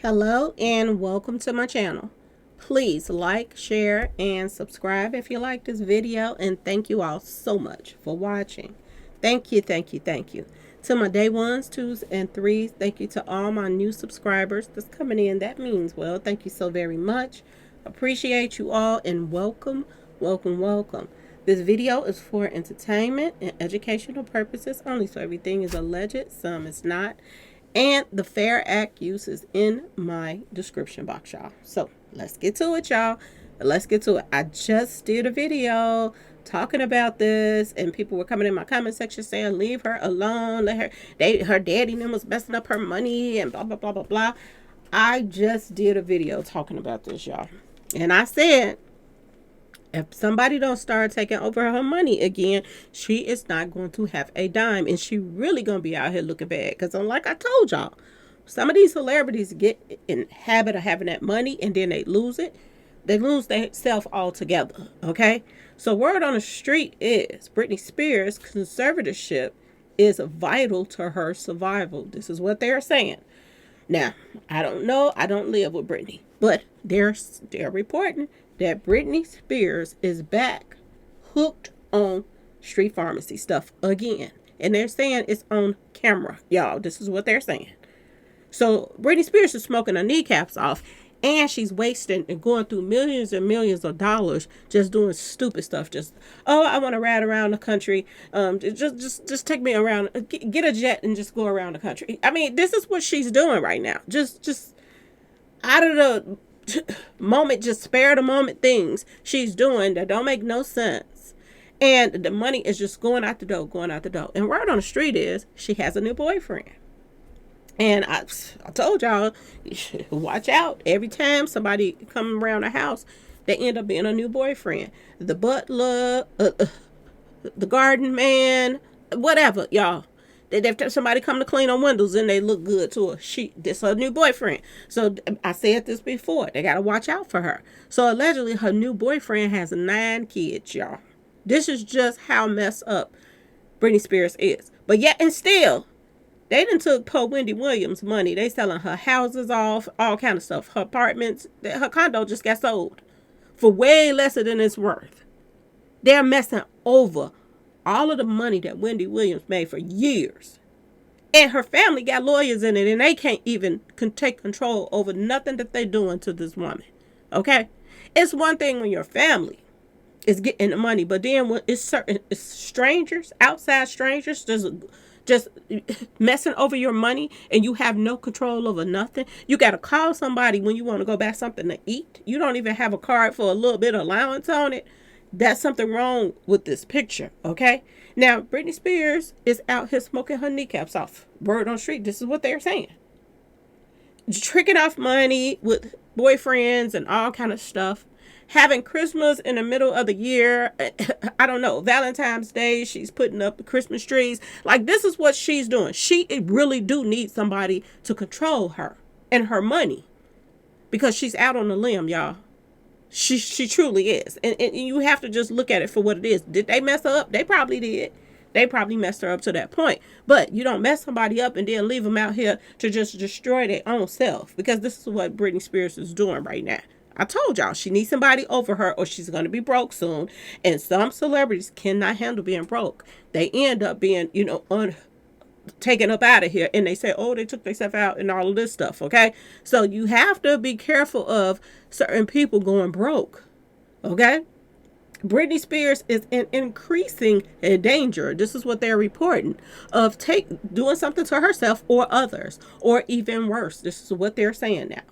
Hello and welcome to my channel. Please like, share, and subscribe if you like this video, and thank you all so much for watching. Thank you, thank you, thank you. To my day ones, twos, and threes, thank you to all my new subscribers that's coming in. That means well. Thank you so very much. Appreciate you all and welcome, welcome, welcome. This video is for entertainment and educational purposes only, so everything is alleged, some is not. And the Fair Act use is in my description box, y'all. So let's get to it, y'all. Let's get to it. I just did a video talking about this, and people were coming in my comment section saying, leave her alone. Her daddy and them was messing up her money and blah, blah, blah, blah, blah. I just did a video talking about this, y'all. And I said, if somebody don't start taking over her money again, she is not going to have a dime, and she really gonna be out here looking bad. Because like I told y'all, some of these celebrities get in habit of having that money and then they lose it. They lose their self altogether. Okay, so word on the street is Britney Spears' conservatorship is vital to her survival. This is what they're saying. Now, I don't know. I don't live with Britney, but they're reporting that Britney Spears is back hooked on street pharmacy stuff again. And they're saying it's on camera. Y'all, this is what they're saying. So Britney Spears is smoking her kneecaps off, and she's wasting and going through millions and millions of dollars just doing stupid stuff. Just, oh, I want to ride around the country. Just take me around. Get a jet and just go around the country. I mean, this is what she's doing right now. Just out of the moment, just spare the moment things she's doing that don't make no sense. And the money is just going out the door, going out the door. And word on the street is she has a new boyfriend. And I told y'all, watch out. Every time somebody come around the house, they end up being a new boyfriend. The butler, the garden man, whatever, y'all. If somebody come to clean on windows and they look good to her, this her new boyfriend. So I said this before, they gotta watch out for her. So allegedly her new boyfriend has 9 kids, y'all. This is just how messed up Britney Spears is. But yet and still, they done took poor Wendy Williams' money. They selling her houses off, all kind of stuff. Her apartments, her condo just got sold for way less than it's worth. They're messing over all of the money that Wendy Williams made for years. And her family got lawyers in it, and they can't even take control over nothing that they're doing to this woman. Okay? It's one thing when your family is getting the money, but then when it's strangers, outside strangers, just messing over your money, and you have no control over nothing. You got to call somebody when you want to go buy something to eat. You don't even have a card for a little bit of allowance on it. That's something wrong with this picture, okay? Now, Britney Spears is out here smoking her kneecaps off. Word on the street, this is what they're saying. Tricking off money with boyfriends and all kind of stuff. Having Christmas in the middle of the year. I don't know. Valentine's Day, she's putting up the Christmas trees. Like, this is what she's doing. She really do need somebody to control her and her money. Because she's out on the limb, y'all. She truly is. And you have to just look at it for what it is. Did they mess her up? They probably did. They probably messed her up to that point. But you don't mess somebody up and then leave them out here to just destroy their own self. Because this is what Britney Spears is doing right now. I told y'all, she needs somebody over her or she's going to be broke soon. And some celebrities cannot handle being broke. They end up being, taken up out of here, and they say, oh, they took themselves out and all of this stuff. Okay, so you have to be careful of certain people going broke. Okay, Britney Spears is in increasing danger. This is what they're reporting of doing something to herself or others, or even worse. This is what they're saying now.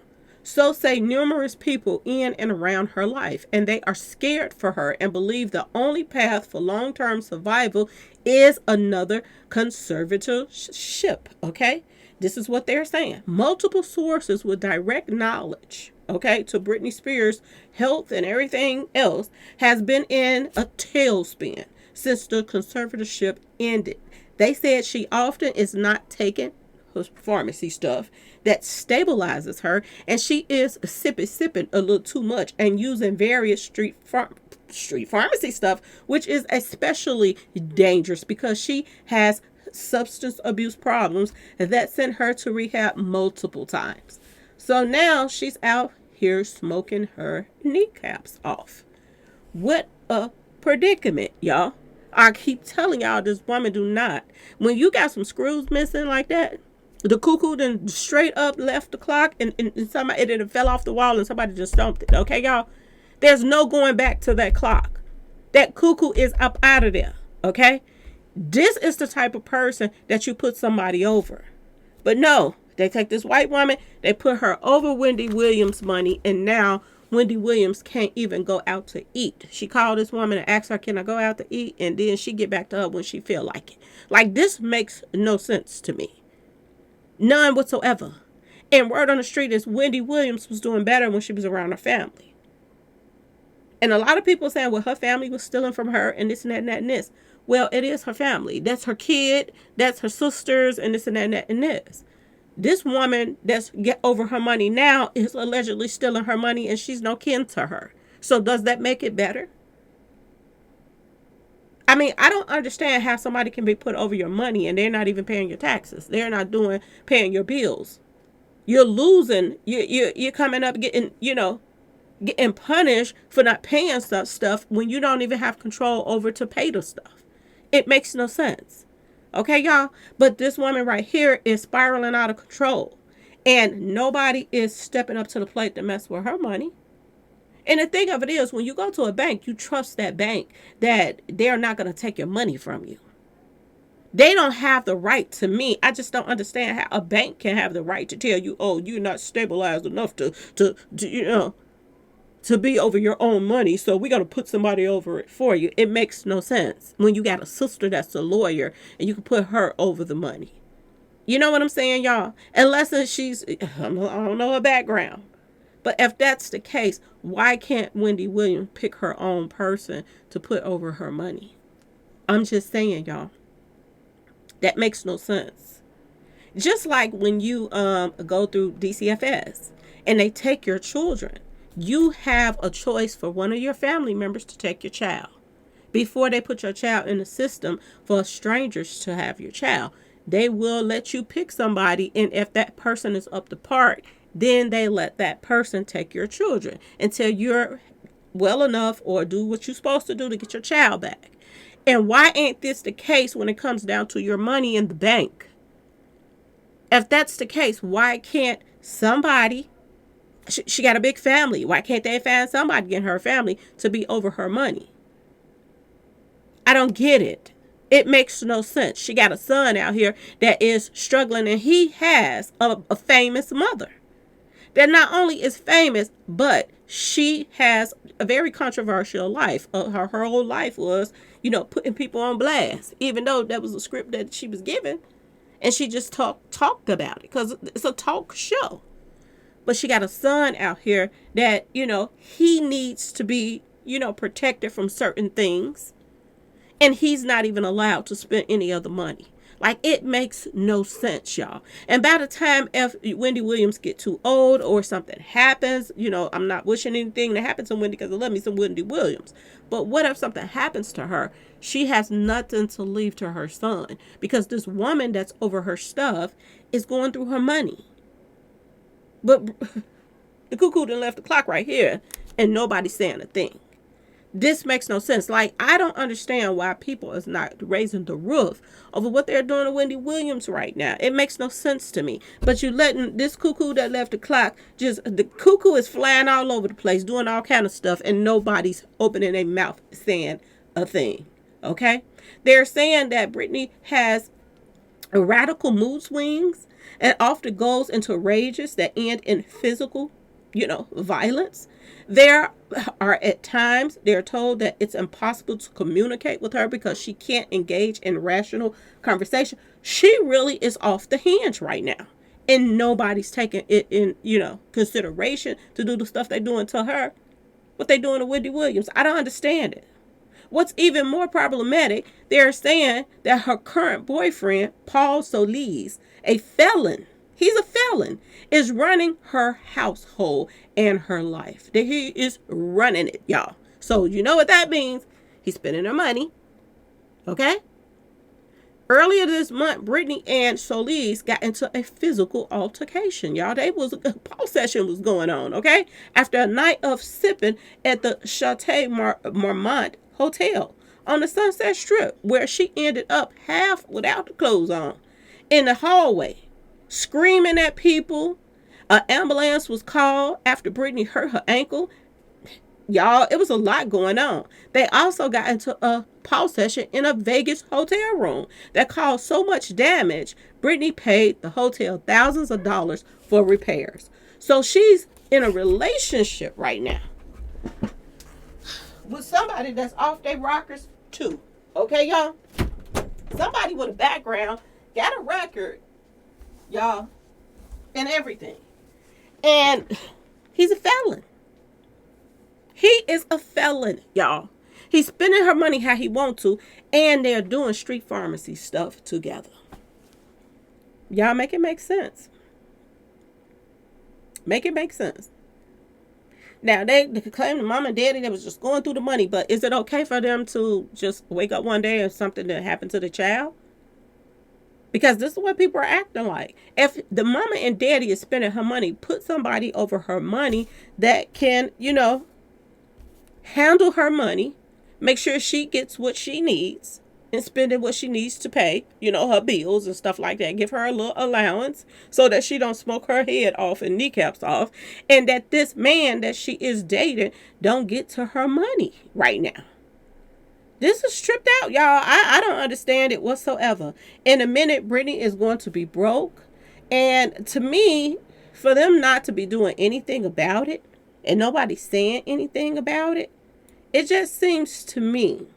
So say numerous people in and around her life, and they are scared for her and believe the only path for long-term survival is another conservatorship. Okay, this is what they're saying. Multiple sources with direct knowledge, okay, to Britney Spears' health and everything else has been in a tailspin since the conservatorship ended. They said she often is not taking her pharmacy stuff that stabilizes her, and she is sipping a little too much and using various street pharmacy stuff, which is especially dangerous because she has substance abuse problems that sent her to rehab multiple times. So now she's out here smoking her kneecaps off. What a predicament, y'all. I keep telling y'all, this woman do not. When you got some screws missing like that, the cuckoo then straight up left the clock and somebody it fell off the wall and somebody just stomped it. Okay, y'all? There's no going back to that clock. That cuckoo is up out of there. Okay? This is the type of person that you put somebody over. But no, they take this white woman, they put her over Wendy Williams' money, and now Wendy Williams can't even go out to eat. She called this woman and asked her, can I go out to eat? And then she get back to her when she feel like it. Like, this makes no sense to me. None whatsoever. And word on the street is Wendy Williams was doing better when she was around her family. And a lot of people saying, well, her family was stealing from her and this and that and that and this. Well, it is her family. That's her kid. That's her sisters and this and that and that and this. This woman that's get over her money now is allegedly stealing her money and she's no kin to her. So does that make it better? I mean, I don't understand how somebody can be put over your money and they're not even paying your taxes. They're not paying your bills. You're losing. You're coming up getting punished for not paying stuff when you don't even have control over to pay the stuff. It makes no sense. Okay, y'all? But this woman right here is spiraling out of control. And nobody is stepping up to the plate to mess with her money. And the thing of it is, when you go to a bank, you trust that bank that they're not going to take your money from you. They don't have the right to me. I just don't understand how a bank can have the right to tell you, oh, you're not stabilized enough to be over your own money, so we got to put somebody over it for you. It makes no sense when you got a sister that's a lawyer and you can put her over the money. You know what I'm saying, y'all? Unless I don't know her background. But if that's the case, why can't Wendy Williams pick her own person to put over her money? I'm just saying, y'all. That makes no sense. Just like when you go through DCFS and they take your children. You have a choice for one of your family members to take your child. Before they put your child in the system for strangers to have your child, they will let you pick somebody, and if that person is up to par, then they let that person take your children until you're well enough or do what you're supposed to do to get your child back. And why ain't this the case when it comes down to your money in the bank? If that's the case, why can't somebody... She got a big family. Why can't they find somebody in her family to be over her money? I don't get it. It makes no sense. She got a son out here that is struggling, and he has a famous mother that not only is famous, but she has a very controversial life. Her whole life was, putting people on blast, even though that was a script that she was given, and she just talked about it because it's a talk show. But she got a son out here that, he needs to be, protected from certain things. And he's not even allowed to spend any of the money. Like, it makes no sense, y'all. And by the time if Wendy Williams get too old or something happens, I'm not wishing anything to happen to Wendy because I love me some Wendy Williams. But what if something happens to her? She has nothing to leave to her son because this woman that's over her stuff is going through her money. But the cuckoo done left the clock right here and nobody's saying a thing. This makes no sense. Like, I don't understand why people is not raising the roof over what they're doing to Wendy Williams right now. It makes no sense to me. But you letting this cuckoo that left the clock, the cuckoo is flying all over the place, doing all kind of stuff, and nobody's opening their mouth saying a thing. Okay? They're saying that Britney has radical mood swings and often goes into rages that end in physical, violence. There are at times they're told that it's impossible to communicate with her because she can't engage in rational conversation. She really is off the hinge right now. And nobody's taking it in, consideration to do the stuff they're doing to her. What they doing to Wendy Williams. I don't understand it. What's even more problematic, they're saying that her current boyfriend, Paul Solis, a felon, he's a felon, is running her household and her life. That he is running it, y'all. So you know what that means. He's spending her money. Okay? Earlier this month, Britney and Solis got into a physical altercation. Y'all, they was a pole session was going on, okay? After a night of sipping at the Chateau Marmont Hotel on the Sunset Strip, where she ended up half without the clothes on in the hallway, screaming at people. An ambulance was called after Britney hurt her ankle. Y'all, it was a lot going on. They also got into a pole session in a Vegas hotel room that caused so much damage. Britney paid the hotel thousands of dollars for repairs. So she's in a relationship right now with somebody that's off their rockers too. Okay, y'all? Somebody with a background, got a record, y'all, and everything. And he's a felon. He is a felon, y'all. He's spending her money how he wants to, and they're doing street pharmacy stuff together. Y'all make it make sense. Make it make sense. Now, they claim the mom and daddy that was just going through the money, but is it okay for them to just wake up one day and something that happened to the child? Because this is what people are acting like. If the mama and daddy is spending her money, put somebody over her money that can, handle her money, make sure she gets what she needs and spending what she needs to pay, her bills and stuff like that. Give her a little allowance so that she don't smoke her head off and kneecaps off, and that this man that she is dating don't get to her money right now. This is stripped out, y'all. I don't understand it whatsoever. In a minute, Britney is going to be broke. And to me, for them not to be doing anything about it and nobody saying anything about it, it just seems to me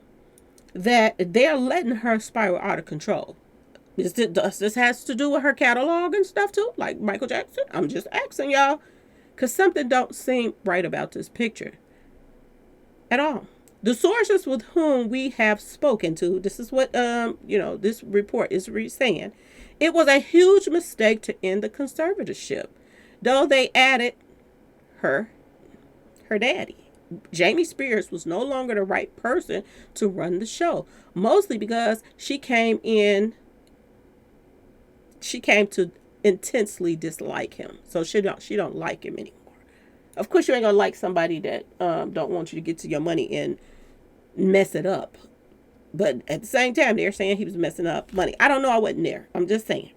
that they're letting her spiral out of control. This has to do with her catalog and stuff too, like Michael Jackson? I'm just asking y'all, because something don't seem right about this picture at all. The sources with whom we have spoken to, this is what, this report is saying. It was a huge mistake to end the conservatorship, though they added her daddy. Jamie Spears was no longer the right person to run the show, mostly because she came to intensely dislike him. So she don't like him anymore. Of course, you ain't gonna like somebody that don't want you to get to your money and mess it up. But at the same time, they're saying he was messing up money. I don't know. I wasn't there. I'm just saying.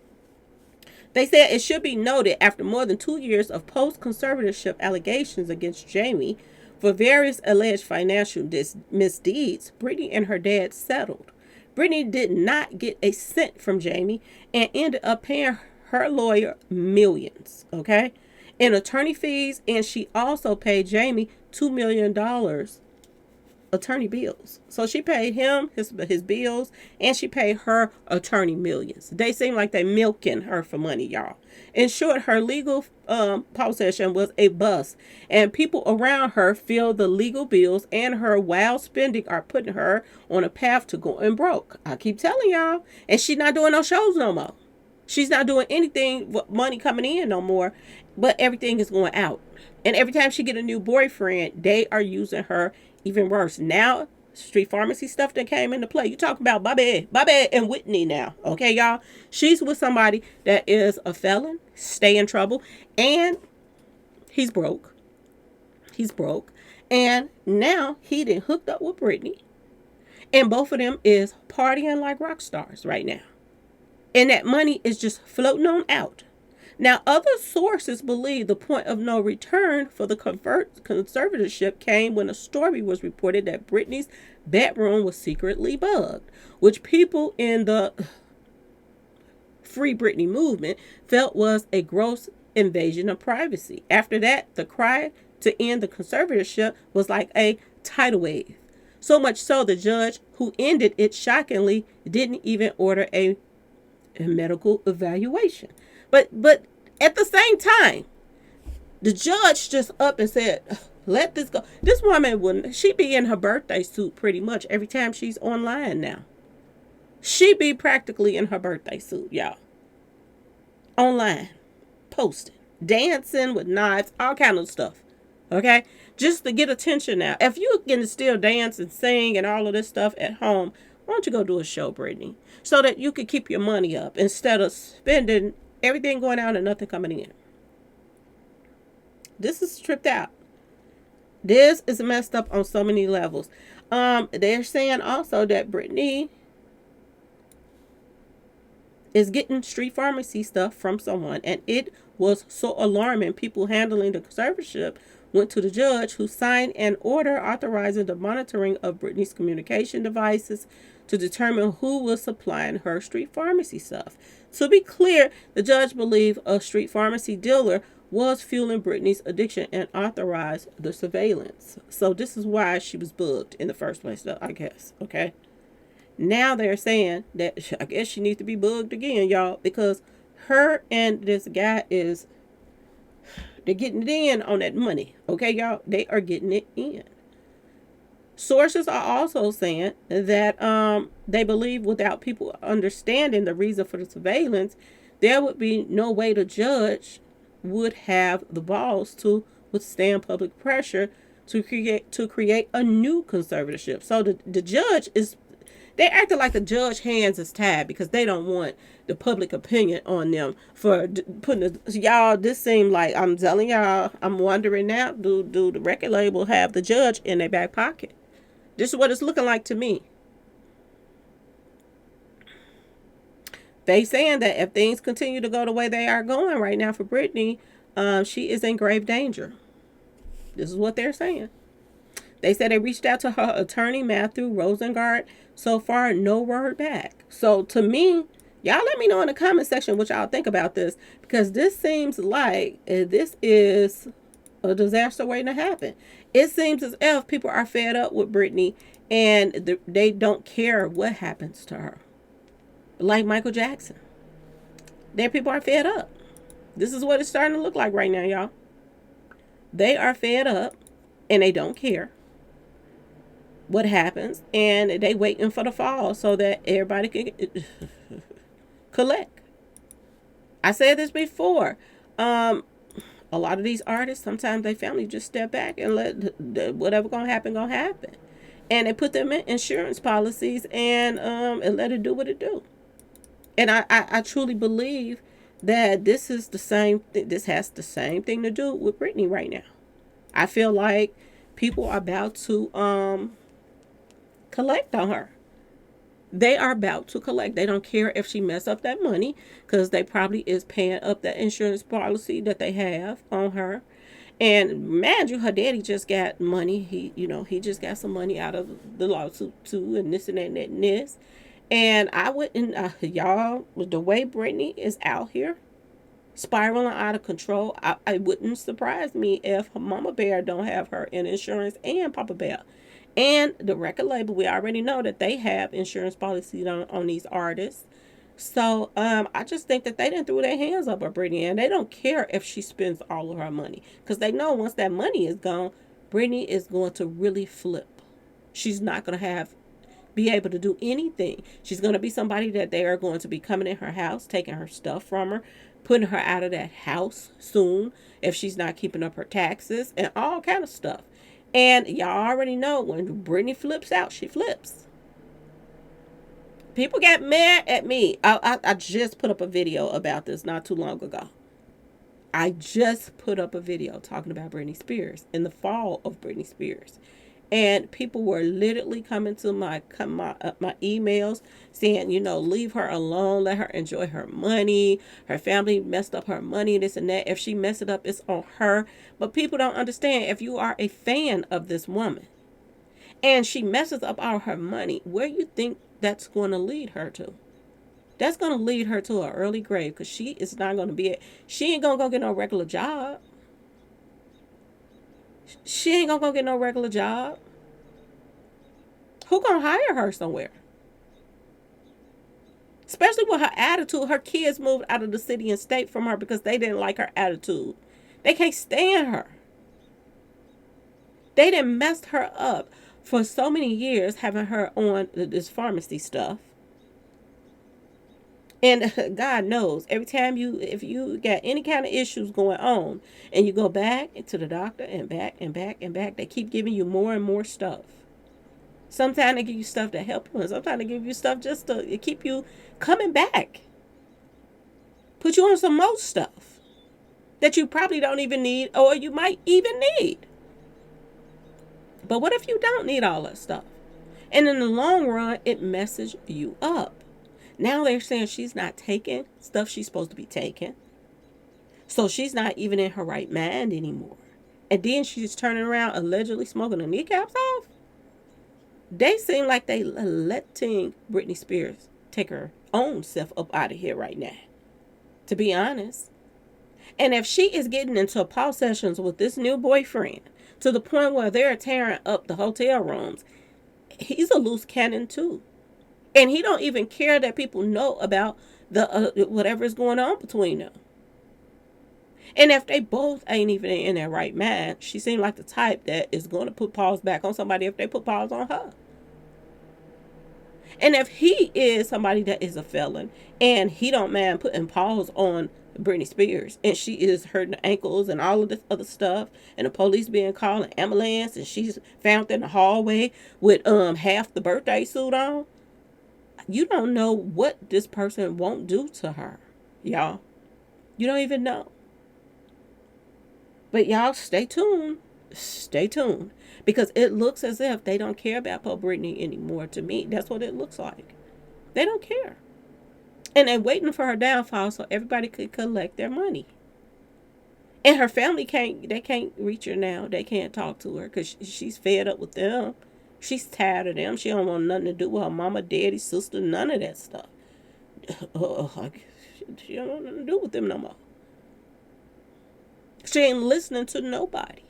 They said it should be noted, after more than 2 years of post-conservatorship allegations against Jamie for various alleged financial misdeeds, Britney and her dad settled. Britney did not get a cent from Jamie and ended up paying her lawyer millions, okay, in attorney fees, and she also paid Jamie $2 million attorney bills. So she paid him his bills, and she paid her attorney millions. They seem like they milking her for money, y'all. In short, her legal possession was a bust, and people around her feel the legal bills and her wild spending are putting her on a path to going broke. I keep telling y'all. And she's not doing no shows no more. She's not doing anything with money coming in no more, but everything is going out. And every time she get a new boyfriend, they are using her even worse. Now, street pharmacy stuff that came into play. You talk about Bobby and Whitney now. Okay, y'all? She's with somebody that is a felon, stay in trouble, and he's broke. He's broke. And now he done hooked up with Britney. And both of them is partying like rock stars right now. And that money is just floating on out. Now, other sources believe the point of no return for the conservatorship came when a story was reported that Britney's bedroom was secretly bugged, which people in the Free Britney movement felt was a gross invasion of privacy. After that, the cry to end the conservatorship was like a tidal wave. So much so, the judge who ended it shockingly didn't even order a medical evaluation. But at the same time, the judge just up and said, let this go. This woman wouldn't, she be in her birthday suit pretty much every time she's online now. She be practically in her birthday suit, y'all. Online, posting, dancing with knives, all kind of stuff. Okay? Just to get attention now. If you can still dance and sing and all of this stuff at home, Why don't you go do a show, Britney, so that you could keep your money up instead of spending everything going out and nothing coming in? This is tripped out. This is messed up on so many levels. They're saying also that Britney is getting street pharmacy stuff from someone, and it was so alarming. People handling the conservatorship went to the judge, who signed an order authorizing the monitoring of Britney's communication devices to determine who was supplying her street pharmacy stuff. To be clear, the judge believed a street pharmacy dealer was fueling Britney's addiction and authorized the surveillance. So this is why she was bugged in the first place, though, I guess. Okay. Now they're saying that I guess she needs to be bugged again, y'all, because her and this guy they're getting it in on that money. Okay, y'all? They are getting it in. Sources are also saying that they believe without people understanding the reason for the surveillance, there would be no way the judge would have the balls to withstand public pressure to create a new conservatorship. So the judge is, they acting like the judge hands is tied because they don't want the public opinion on them for putting y'all. This seemed like, I'm telling y'all, I'm wondering now, do the record label have the judge in their back pocket? This is what it's looking like to me. They saying that if things continue to go the way they are going right now for Britney, she is in grave danger. This is what they're saying. They said they reached out to her attorney, Matthew Rosengart. So far, no word back. So to me, y'all let me know in the comment section what y'all think about this, because this seems like this is a disaster waiting to happen. It seems as if people are fed up with Britney and they don't care what happens to her. Like Michael Jackson. Their people are fed up. This is what it's starting to look like right now, y'all. They are fed up and they don't care what happens, and they waiting for the fall so that everybody can collect. I said this before. A lot of these artists, sometimes their family just step back and let whatever gonna happen, and they put them in insurance policies and let it do what it do. And I truly believe that this is the same. This has the same thing to do with Britney right now. I feel like people are about to collect on her. They are about to collect. They don't care if she mess up that money, because they probably is paying up that insurance policy that they have on her. And mind you, her daddy just got money. He just got some money out of the lawsuit too, and this and that and that and this. And I wouldn't, y'all, the way Britney is out here spiraling out of control, I wouldn't surprise me if Mama Bear don't have her in insurance, and Papa Bear. And the record label, we already know that they have insurance policies on these artists. So I just think that they didn't throw their hands up at Britney, and they don't care if she spends all of her money, because they know once that money is gone, Britney is going to really flip. She's not going to be able to do anything. She's going to be somebody that they are going to be coming in her house, taking her stuff from her, putting her out of that house soon if she's not keeping up her taxes and all kind of stuff. And y'all already know when Britney flips out, she flips. People got mad at me. I just put up a video about this not too long ago. I just put up a video talking about Britney Spears in the fall of Britney Spears. And people were literally coming to my emails saying, leave her alone. Let her enjoy her money. Her family messed up her money, this and that. If she messed it up, it's on her. But people don't understand, if you are a fan of this woman and she messes up all her money, where you think that's going to lead her to? That's going to lead her to an early grave, because she is not going to she ain't going to go get no regular job. She ain't gonna go get no regular job. Who gonna hire her somewhere? Especially with her attitude. Her kids moved out of the city and state from her because they didn't like her attitude. They can't stand her. They done messed her up for so many years, having her on this pharmacy stuff. And God knows, every time if you got any kind of issues going on and you go back to the doctor and back and back and back, they keep giving you more and more stuff. Sometimes they give you stuff to help you, and sometimes they give you stuff just to keep you coming back. Put you on some more stuff that you probably don't even need, or you might even need. But what if you don't need all that stuff? And in the long run, it messes you up. Now they're saying she's not taking stuff she's supposed to be taking. So she's not even in her right mind anymore. And then she's turning around allegedly smoking her kneecaps off. They seem like they letting Britney Spears take her own self up out of here right now, to be honest. And if she is getting into Paul sessions with this new boyfriend to the point where they're tearing up the hotel rooms, he's a loose cannon too. And he don't even care that people know about the whatever is going on between them. And if they both ain't even in their right mind, she seemed like the type that is going to put paws back on somebody if they put paws on her. And if he is somebody that is a felon and he don't mind putting paws on Britney Spears and she is hurting ankles and all of this other stuff and the police being called, an ambulance, and she's found in the hallway with half the birthday suit on, you don't know what this person won't do to her, y'all. You don't even know. But y'all stay tuned. Stay tuned. Because it looks as if they don't care about poor Britney anymore to me. That's what it looks like. They don't care. And they're waiting for her downfall so everybody could collect their money. And her family can't reach her now. They can't talk to her because she's fed up with them. She's tired of them. She don't want nothing to do with her mama, daddy, sister, none of that stuff. She don't want nothing to do with them no more. She ain't listening to nobody.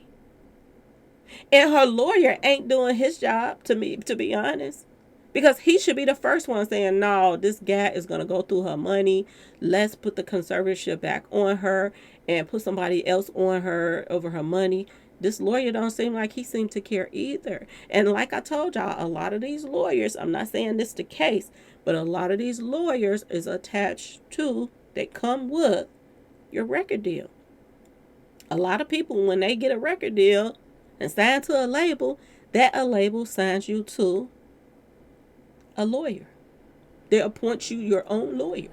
And her lawyer ain't doing his job, to me, to be honest. Because he should be the first one saying, no, this guy is going to go through her money. Let's put the conservatorship back on her and put somebody else on her over her money. This lawyer don't seem like he seemed to care either. And like I told y'all, a lot of these lawyers, I'm not saying this the case, but a lot of these lawyers is attached to, they come with your record deal. A lot of people, when they get a record deal and sign to a label, that a label signs you to a lawyer. They appoint you your own lawyer.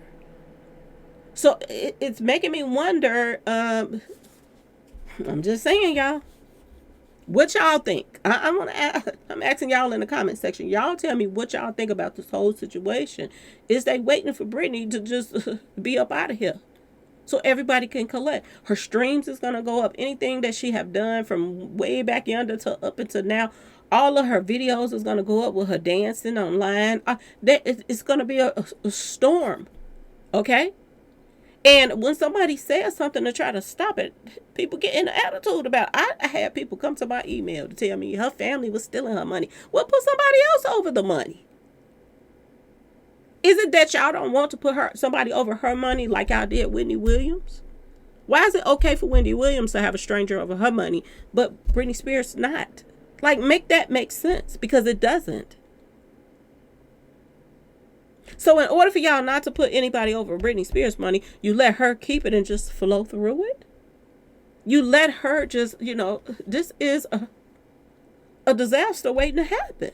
So it's making me wonder, I'm just saying, y'all, what y'all think? I'm asking y'all in the comment section. Y'all tell me what y'all think about this whole situation. Is they waiting for Britney to just be up out of here so everybody can collect? Her streams is going to go up. Anything that she have done from way back yonder to up until now, all of her videos is going to go up with her dancing online. It's going to be a storm. Okay? And when somebody says something to try to stop it, people get in an attitude about it. I had people come to my email to tell me her family was stealing her money. Well, put somebody else over the money. Is it that y'all don't want to put somebody over her money like y'all did Wendy Williams? Why is it okay for Wendy Williams to have a stranger over her money, but Britney Spears not? Like, make that make sense, because it doesn't. So in order for y'all not to put anybody over Britney Spears' money, you let her keep it and just flow through it? You let her just, this is a disaster waiting to happen.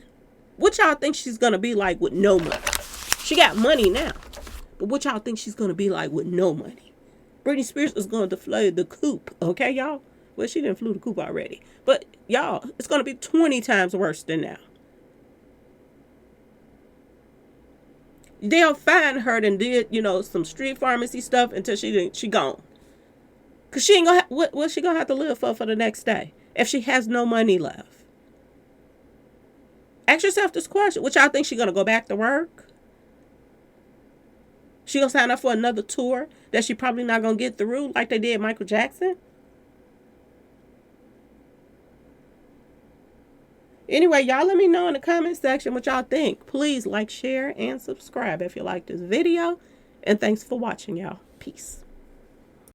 What y'all think she's going to be like with no money? She got money now. But what y'all think she's going to be like with no money? Britney Spears is going to fly the coop. Okay, y'all? Well, she didn't flew the coop already. But, y'all, it's going to be 20 times worse than now. They'll find her and did, some street pharmacy stuff until she gone. Because she ain't going to what's she going to have to live for the next day if she has no money left? Ask yourself this question. What y'all think she going to go back to work? She going to sign up for another tour that she probably not going to get through like they did Michael Jackson? Anyway, y'all let me know in the comment section what y'all think. Please like, share, and subscribe if you like this video. And thanks for watching, y'all. Peace.